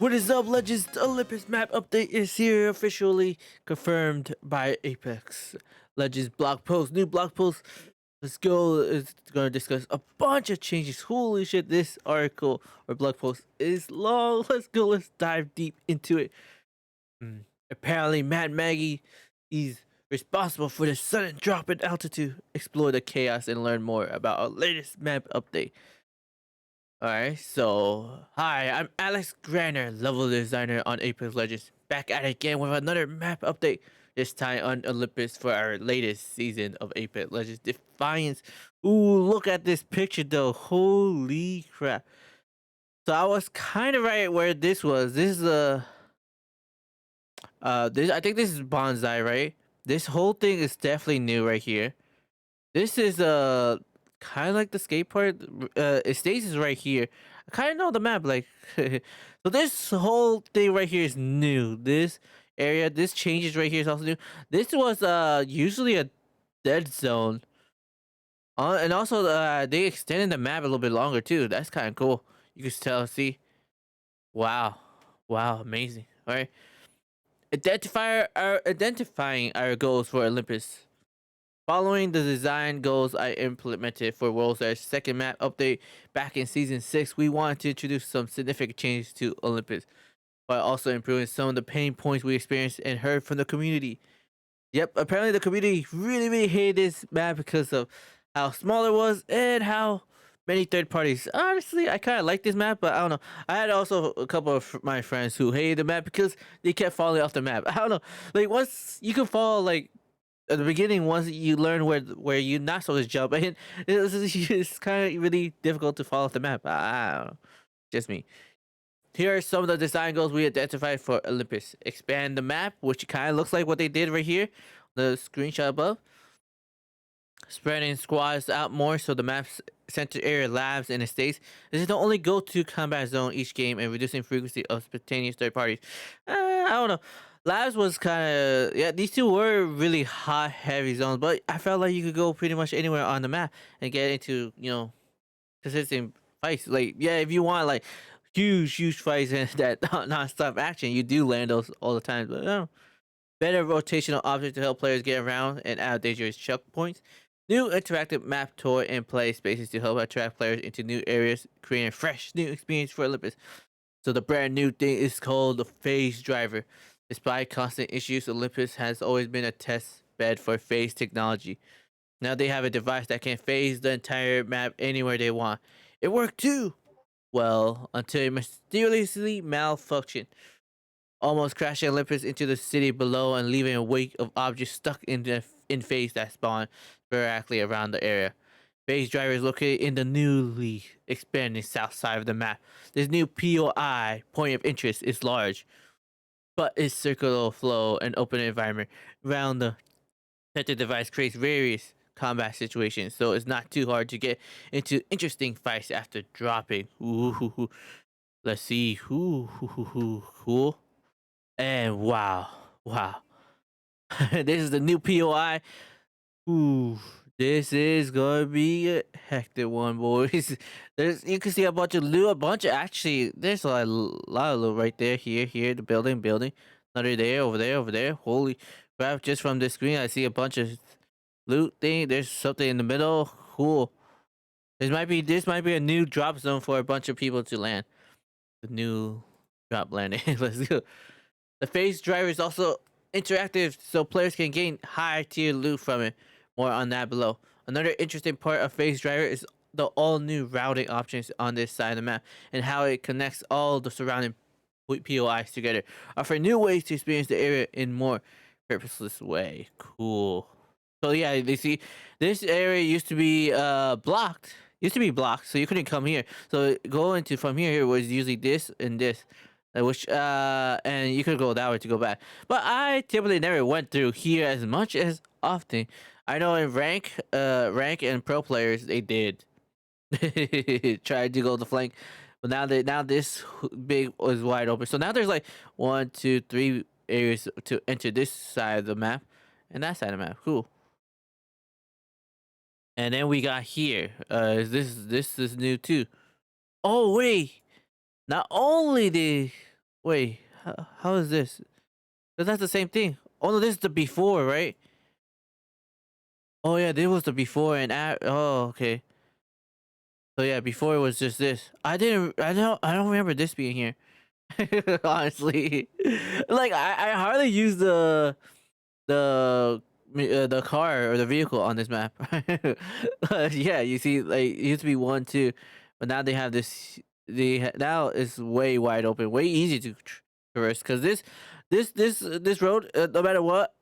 What is up, Legends? The Olympus map update is here, officially confirmed by Apex. Legends blog post, new blog post. Let's go. It's going to discuss a bunch of changes. Holy shit, this article or blog post is long. Let's go. Let's dive deep into it. Apparently, Mad Maggie is responsible for the sudden drop in altitude. Explore the chaos and learn more about our latest map update. Alright, so hi, I'm Alex Granner, level designer on Apex Legends, back at it again with another map update, this time on Olympus for our latest season of Apex Legends Defiance. Ooh, look at this picture though, holy crap. So I was kind of right where this was. This is I think this is Bonsai, right? This whole thing is definitely new right here. This is kind of like the skate part. It stays right here. I kind of know the map, like so. This whole thing right here is new. This area, this changes right here is also new. This was usually a dead zone. And also they extended the map a little bit longer too. That's kind of cool. You can tell. See, wow, wow, amazing. All right, identifying our goals for Olympus. Following the design goals I implemented for World's Edge second map update back in Season 6, we wanted to introduce some significant changes to Olympus, while also improving some of the pain points we experienced and heard from the community. Yep, apparently the community really hated this map because of how small it was and how many third parties. Honestly, I kind of like this map, but I don't know. I had also a couple of my friends who hated the map because they kept falling off the map. I don't know. Like, once you can fall, like, at the beginning, once you learn where you're not supposed to jump, and it's kind of really difficult to fall off the map. I don't know, just me. Here are some of the design goals we identified for Olympus. Expand the map, which kind of looks like what they did right here, the screenshot above. Spreading squads out more so the map's center area labs and estates. This is the only go-to combat zone each game and reducing frequency of spontaneous third parties. I don't know. Labs was kind of, yeah, these two were really hot heavy zones, but I felt like you could go pretty much anywhere on the map and get into, consistent fights. Like, yeah, if you want like huge fights and that non-stop action, you do land those all the time. But better rotational objects to help players get around and out of dangerous checkpoints. New interactive map tour and play spaces to help attract players into new areas, creating a fresh new experience for Olympus. So the brand new thing is called the Phase Driver. Despite constant issues, Olympus has always been a test bed for phase technology. Now they have a device that can phase the entire map anywhere they want. It worked too! Well, until it mysteriously malfunctioned, almost crashing Olympus into the city below and leaving a wake of objects stuck in phase that spawn sporadically around the area. Phase Driver is located in the newly expanding south side of the map. This new POI, point of interest, is large, but its circular flow and open environment around the detected device creates various combat situations, so it's not too hard to get into interesting fights after dropping. Ooh, let's see. Cool. And wow. This is the new POI. Ooh, this is gonna be a hectic one, boys. You can see a bunch of loot, actually. There's a lot of loot right there. Here, the building. Another there, over there. Holy crap! Just from this screen, I see a bunch of loot thing. There's something in the middle. Cool. This might be a new drop zone for a bunch of people to land. The new drop landing. Let's go. The phase driver is also interactive, so players can gain high tier loot from it. More on that below. Another interesting part of phase driver is the all new routing options on this side of the map and how it connects all the surrounding POIs together, offering new ways to experience the area in more purposeless way. Cool. So yeah, they see this area used to be blocked. So you couldn't come here. So going to from here was usually this and this. Which and you could go that way to go back. But I typically never went through here as much as often. I know in rank and pro players they did tried to go the flank, but now this big was wide open. So now there's like 1, 2, 3 areas to enter this side of the map and that side of the map. Cool. And then we got here. This is new too. Oh wait, not only Wait, how is this? 'Cause that's the same thing. Oh no, this is the before, right? Oh yeah, this was the before and after. Oh, okay. So yeah, before it was just this. I don't remember this being here. Honestly, like I hardly use the the car or the vehicle on this map. Yeah, you see, like it used to be one, two, but now they have this. Now it's way wide open, way easy to traverse. Because this road, no matter what,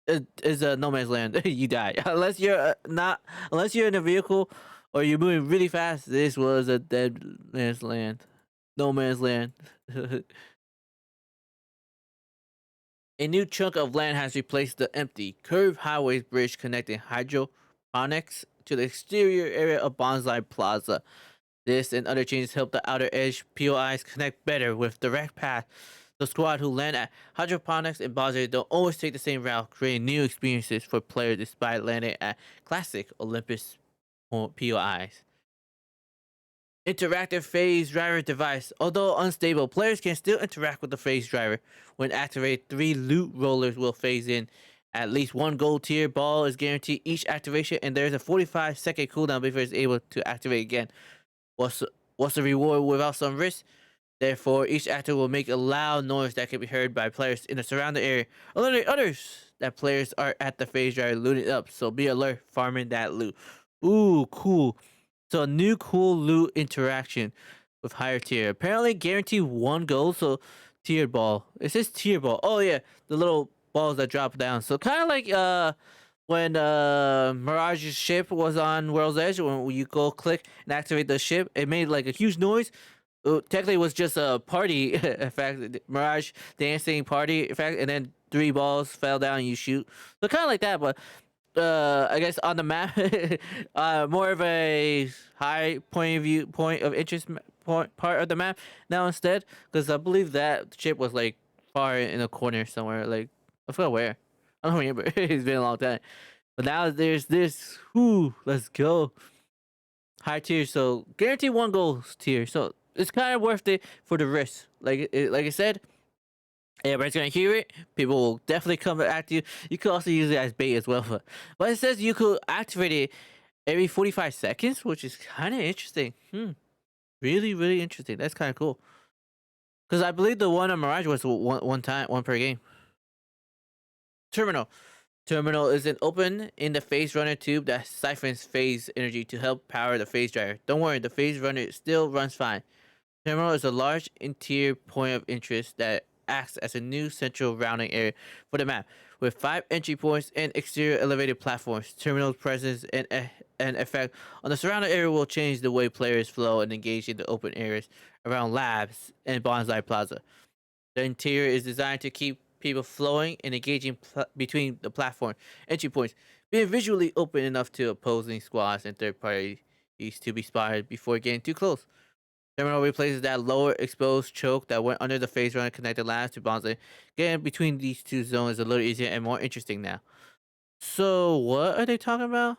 it is a no man's land. You die unless you're not unless you're in a vehicle or you're moving really fast. This was a dead man's land, no man's land. A new chunk of land has replaced the empty, curved highways bridge connecting hydroponics to the exterior area of Bonsai Plaza. This and other changes help the outer edge POIs connect better with direct path. The squad who land at hydroponics and Bonsai don't always take the same route, creating new experiences for players despite landing at classic Olympus POIs. Interactive phase driver device. Although unstable, players can still interact with the phase driver. When activated, 3 loot rollers will phase in. At least 1 gold tier ball is guaranteed each activation, and there's a 45-second cooldown before it's able to activate again. What's the reward without some risk? Therefore, each actor will make a loud noise that can be heard by players in the surrounding area, alerting others that players are at the phase driver looting up. So be alert, farming that loot. Ooh, cool. So a new cool loot interaction with higher tier. Apparently guarantee 1 gold, so tiered ball. It says tier ball. Oh yeah, the little balls that drop down. So kind of like when Mirage's ship was on World's Edge, when you go click and activate the ship, it made like a huge noise. Technically, it was just a party effect, Mirage dancing party effect, and then 3 balls fell down and you shoot. So kind of like that, but I guess on the map, more of a high point of interest part of the map now instead, because I believe that ship was like far in a corner somewhere, like I forgot where. I don't remember. It's been a long time. But now there's this. Whoo, let's go. High tier, so guarantee 1 gold tier. So it's kind of worth it for the risk. Like I said, everybody's gonna hear it. People will definitely come back to you. You could also use it as bait as well. But it says you could activate it every 45 seconds, which is kind of interesting. Really, really interesting. That's kind of cool. Because I believe the one on Mirage was one per game. Terminal. Terminal is an open in the phase runner tube that siphons phase energy to help power the phase driver. Don't worry, the phase runner still runs fine. Terminal is a large interior point of interest that acts as a new central rounding area for the map. With 5 entry points and exterior elevated platforms, Terminal's presence and effect on the surrounding area will change the way players flow and engage in the open areas around labs and Bonsai Plaza. The interior is designed to keep people flowing and engaging between the platform entry points, being visually open enough to opposing squads and third parties to be spotted before getting too close. Terminal replaces that lower exposed choke that went under the phase runner connected labs to Bonsai. Getting between these two zones is a little easier and more interesting now. So what are they talking about?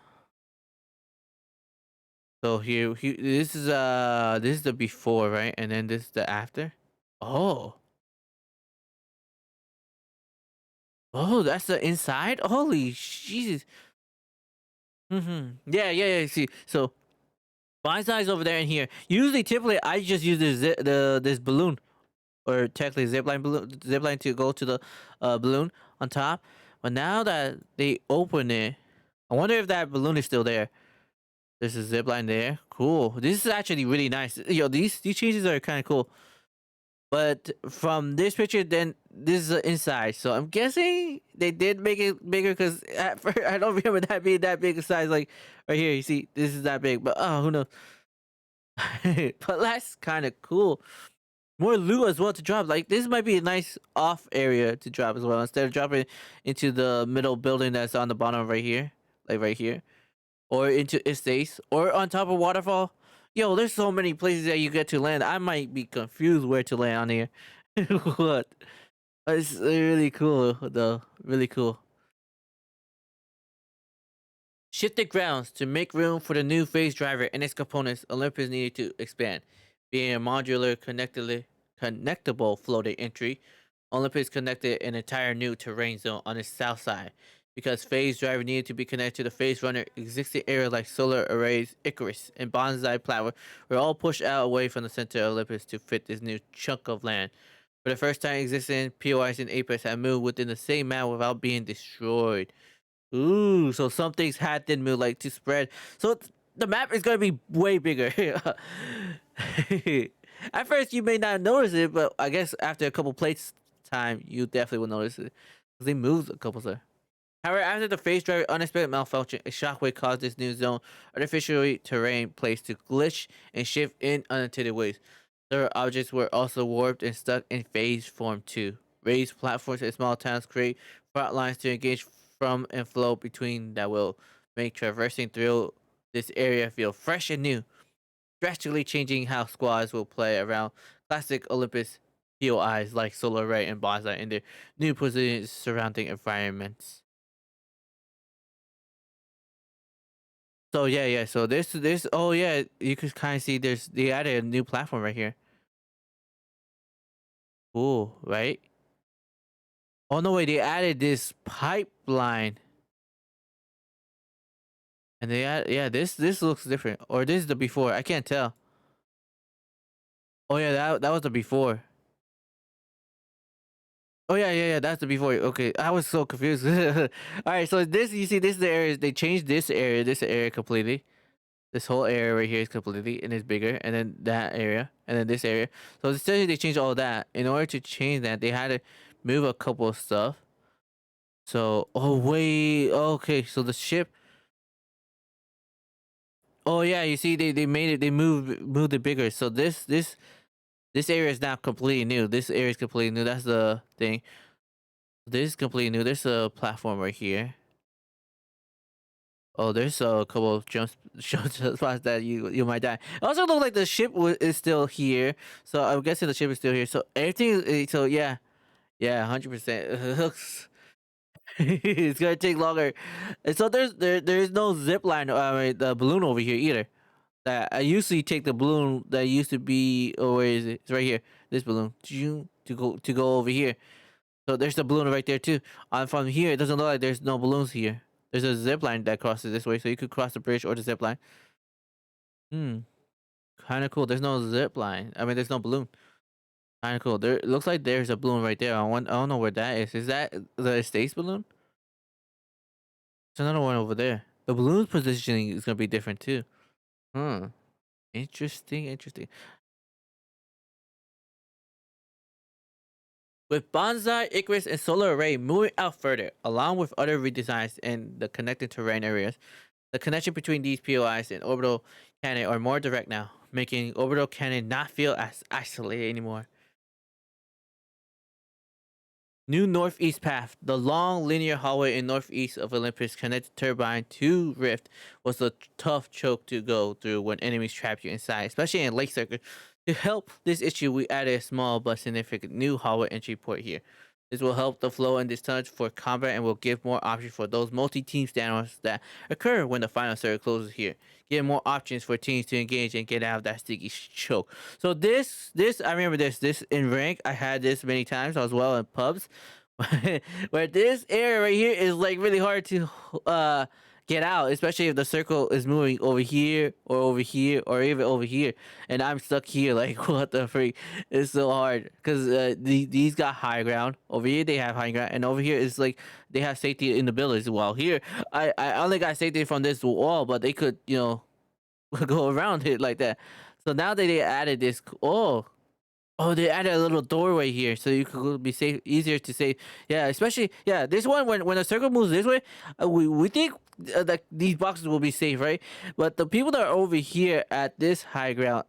So here this is the before, right? And then this is the after. Oh. Oh, that's the inside? Holy Jesus. Yeah. See, so my side's over there and here. Usually, typically, I just use this balloon, or technically zipline to go to the balloon on top. But now that they open it, I wonder if that balloon is still there. There's a zipline there. Cool. This is actually really nice. Yo, these changes are kind of cool. But from this picture, then this is the inside. So I'm guessing they did make it bigger because at first I don't remember that being that big a size. Like right here, you see, this is that big. But oh, who knows? But that's kind of cool. More loot as well to drop. Like this might be a nice off area to drop as well. Instead of dropping into the middle building that's on the bottom right here, like right here, or into estates, or on top of waterfall. Yo, there's so many places that you get to land. I might be confused where to land on here. What? It's really cool though. Really cool. Shifted grounds to make room for the new phase driver and its components. Olympus needed to expand, being a modular, connectable floating entry, Olympus connected an entire new terrain zone on its south side. Because phase driver needed to be connected to the phase runner, existing areas like solar arrays, Icarus, and bonsai platform were all pushed out away from the center of Olympus to fit this new chunk of land. For the first time, existing POIs and Apex had moved within the same map without being destroyed. Ooh, so some things had to move like to spread. So the map is gonna be way bigger. At first, you may not notice it, but I guess after a couple plates time, you definitely will notice it because they moved a couple there. However, after the phase driver unexpected malfunction, a shockwave caused this new zone artificially terrain place to glitch and shift in unintended ways. Several objects were also warped and stuck in phase form too. Raised platforms and small towns create front lines to engage from and flow between that will make traversing through this area feel fresh and new, drastically changing how squads will play around classic Olympus POIs like Solar Ray and Bonsai in their new positions surrounding environments. So yeah. So this oh yeah, you could kind of see they added a new platform right here. Cool, right? Oh no, wait, they added this pipeline, and they add yeah this looks different, or this is the before. I can't tell. Oh yeah, that was the before. Oh yeah. That's the before. Okay, I was so confused. All right, so this you see this is the area they changed this area completely. This whole area right here is completely and it's bigger, and then that area, and then this area. So essentially, they changed all that. In order to change that, they had to move a couple of stuff. So oh wait, okay. So the ship. Oh yeah, you see they made it. They moved it bigger. So this area is now completely new. This area is completely new. That's the thing. This is completely new. There's a platform right here. Oh, there's a couple of jump spots that you might die. It also looks like the ship is still here, so I'm guessing the ship is still here. So everything, so yeah, 100%. It looks it's gonna take longer. And so there's no zip line, the balloon over here either. That I usually take the balloon that used to be. Oh, where is it? It's right here. This balloon to go over here. So there's the balloon right there too. From here, it doesn't look like there's no balloons here. There's a zip line that crosses this way, so you could cross the bridge or the zip line. Hmm, kind of cool. There's no zip line. I mean, there's no balloon. Kind of cool. There it looks like there's a balloon right there. I don't know where that is. Is that the Estates balloon? There's another one over there. The balloon's positioning is gonna be different too. Hmm. Interesting. With Bonsai, Icarus, and Solar Array moving out further, along with other redesigns in the connected terrain areas, the connection between these POIs and orbital cannon are more direct now, making orbital cannon not feel as isolated anymore. New northeast path. The long linear hallway in northeast of Olympus connected turbine to Rift was a tough choke to go through when enemies trap you inside, especially in lake circuit. To help this issue, we added a small but significant new hallway entry port here. This will help the flow and distance for combat and will give more options for those multi-team standoffs that occur when the final circle closes here. Give more options for teams to engage and get out of that sticky choke. So this I remember this in rank. I had this many times as well in pubs, where this area right here is like really hard to get out, especially if the circle is moving over here or even over here, and I'm stuck here. Like what the freak? It's so hard because these got high ground over here. They have high ground, and over here it's like they have safety in the buildings. While here, I only got safety from this wall, but they could go around it like that. So now that they added this, oh, they added a little doorway here, so you could be safe, easier to save. Yeah, especially this one when the circle moves this way, we think that these boxes will be safe, right? But the people that are over here at this high ground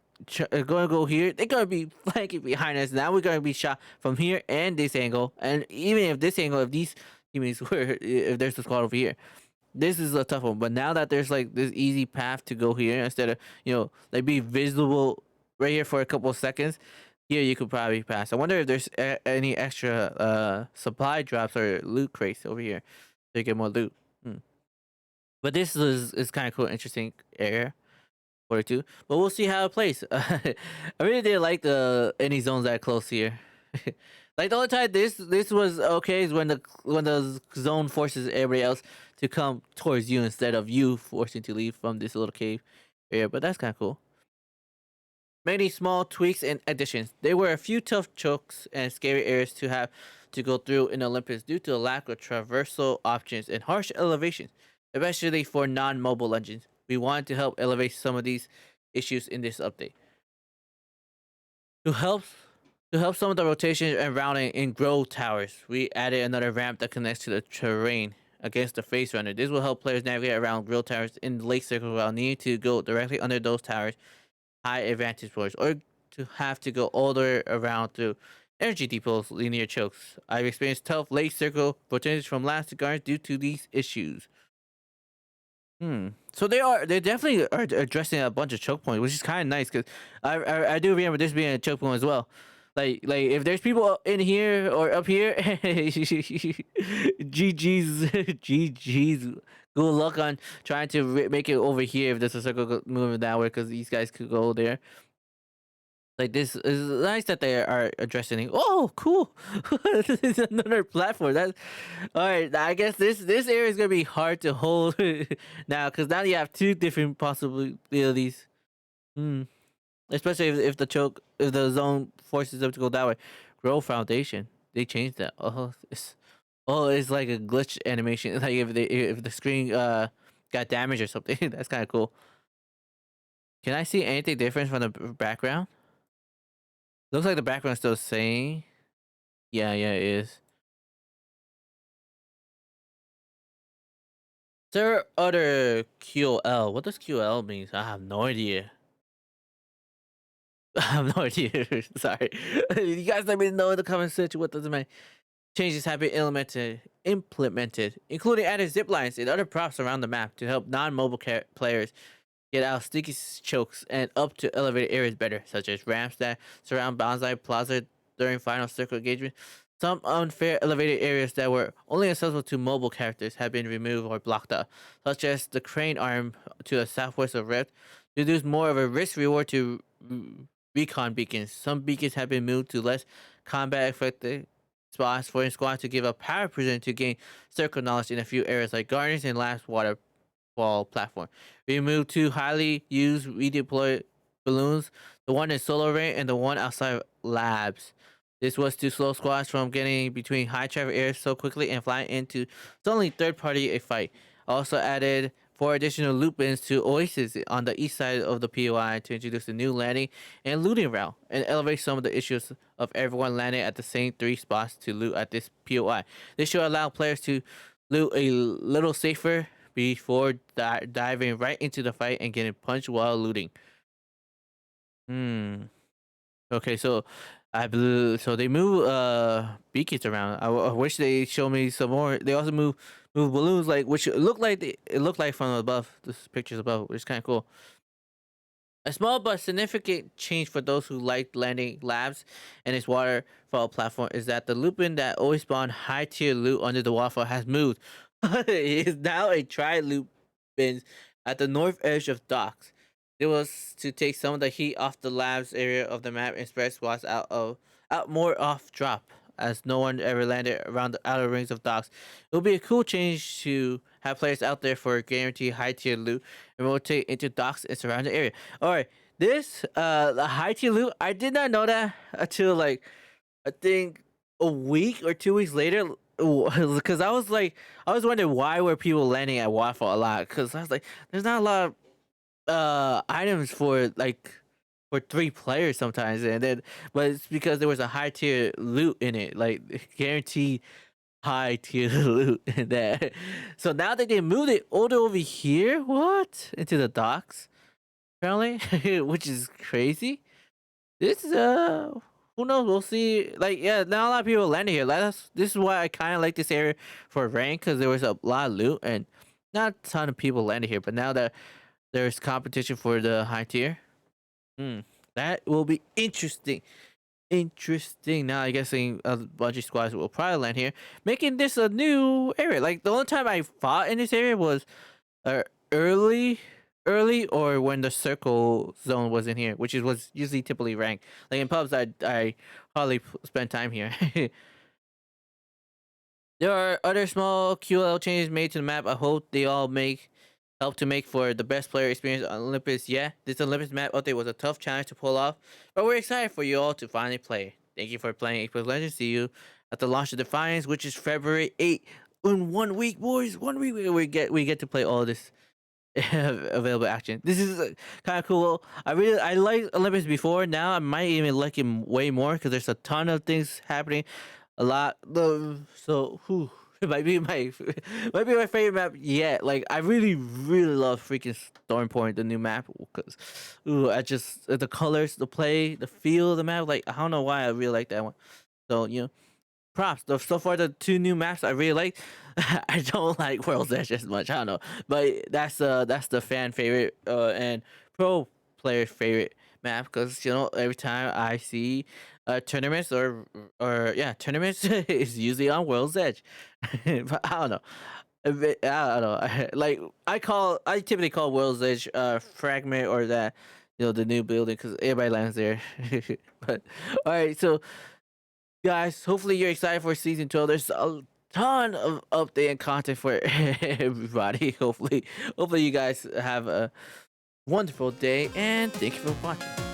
are gonna go here. They're gonna be flanking behind us. Now we're gonna be shot from here and this angle, and even if this angle, if these teammates were, if there's a squad over here, this is a tough one. But now that there's like this easy path to go here instead of like be visible right here for a couple of seconds, here you could probably pass. I wonder if there's any extra supply drops or loot crates over here to get more loot. Hmm. But this is kind of cool, interesting area. 42. But we'll see how it plays. I really didn't like the any zones that close here. Like the only time this was okay is when the zone forces everybody else to come towards you instead of you forcing to leave from this little cave area. But that's kind of cool. Many small tweaks and additions. There were a few tough chokes and scary areas to have to go through in Olympus due to a lack of traversal options and harsh elevations, especially for non-mobile legends. We wanted to help elevate some of these issues in this update. To help to help some of the rotation and routing in grow towers, we added another ramp that connects to the terrain against the face runner. This will help players navigate around grow towers in the lake circle without needing to go directly under those towers high advantage points, or to have to go all the way around through energy depots linear chokes. I've experienced tough late circle opportunities from last guards due to these issues. So they definitely are addressing a bunch of choke points, which is kind of nice because I do remember this being a choke point as well. Like if there's people in here or up here, GG's GG's. Good luck on trying to make it over here if there's a circle moving that way because these guys could go there. Like this is nice that they are addressing it. Oh, cool! This is another platform. That's all right. I guess this area is gonna be hard to hold now because now you have two different possibilities. Hmm. Especially if the zone forces them to go that way. Grow foundation. They changed that. It's like a glitch animation. Like if the screen got damaged or something. That's kind of cool. Can I see anything different from the background? Looks like the background's still the same. Yeah, it is. Is there other QL? What does QL mean? I have no idea. I have no idea. Sorry. You guys let me know in the comment section what does it mean. Changes have been implemented, including added zip lines and other props around the map to help non-mobile players get out sticky chokes and up to elevated areas better, such as ramps that surround Bonsai Plaza during final circle engagement. Some unfair elevated areas that were only accessible to mobile characters have been removed or blocked out, such as the crane arm to the southwest of Rift, to reduce more of a risk reward to recon beacons. Some beacons have been moved to less combat effective spots for squad to give a power present to gain circle knowledge in a few areas like gardens and last waterfall platform. We moved two highly used redeployed balloons, the one in Solar Ray and the one outside labs. This was to slow squads from getting between high traffic areas so quickly and flying into suddenly third party a fight. Also added 4 additional loop bins to Oasis on the east side of the POI to introduce a new landing and looting route and elevate some of the issues of everyone landing at the same 3 spots to loot at this POI. This should allow players to loot a little safer before diving right into the fight and getting punched while looting. Okay, so I believe so. They move beacons around. I wish they show me some more. They also move balloons, like which it looked like from above. This pictures above, which is kind of cool. A small but significant change for those who like landing labs and its waterfall platform is that the looping that always spawned high tier loot under the waterfall has moved. It is now a tri loop bins at the north edge of docks. It was to take some of the heat off the labs area of the map and spread squads out more off drop, as no one ever landed around the outer rings of docks. It will be a cool change to have players out there for guaranteed high tier loot and rotate into docks and surrounding area. Alright, this the high tier loot, I did not know that until like I think a week or 2 weeks later. Because I was wondering why were people landing at waterfall a lot. Because I was like, there's not a lot of items for 3 players sometimes, and then but it's because there was a high tier loot in it, like guaranteed high tier loot in that. So now that they moved it all over here, what, into the docks apparently, which is crazy. This is who knows, we'll see. Like, yeah, not a lot of people landing here. This is why I kind of like this area for rank, because there was a lot of loot and not a ton of people landing here. But now that there's competition for the high tier. That will be interesting. Interesting. Now I guessing a bunch of squads will probably land here, making this a new area. Like the only time I fought in this area was early early or when the circle zone was in here, which is was usually typically ranked. Like in pubs, I hardly spend time here. There are other small QL changes made to the map. I hope they all help to make for the best player experience on Olympus. Yeah, this Olympus map update was a tough challenge to pull off, but we're excited for you all to finally play. Thank you for playing Apex Legends. See you at the launch of Defiance, which is February 8th. In 1 week, boys. 1 week we get to play all this available action. This is kind of cool. I liked Olympus before. Now I might even like him way more because there's a ton of things happening. A lot. So whew, it might be my favorite map yet. Like I really love freaking Stormpoint, the new map, because I just the colors, the play, the feel of the map. Like I don't know why I really like that one. So props. So far, the two new maps I really like. I don't like World's Edge as much. I don't know, but that's the fan favorite and pro player favorite map because every time I see tournaments or yeah tournaments is usually on World's Edge. But I don't know. I don't know. Like I typically call World's Edge fragment or that the new building because everybody lands there. But all right, so guys, hopefully you're excited for season 12. There's a ton of update and content for everybody. Hopefully you guys have a wonderful day and thank you for watching.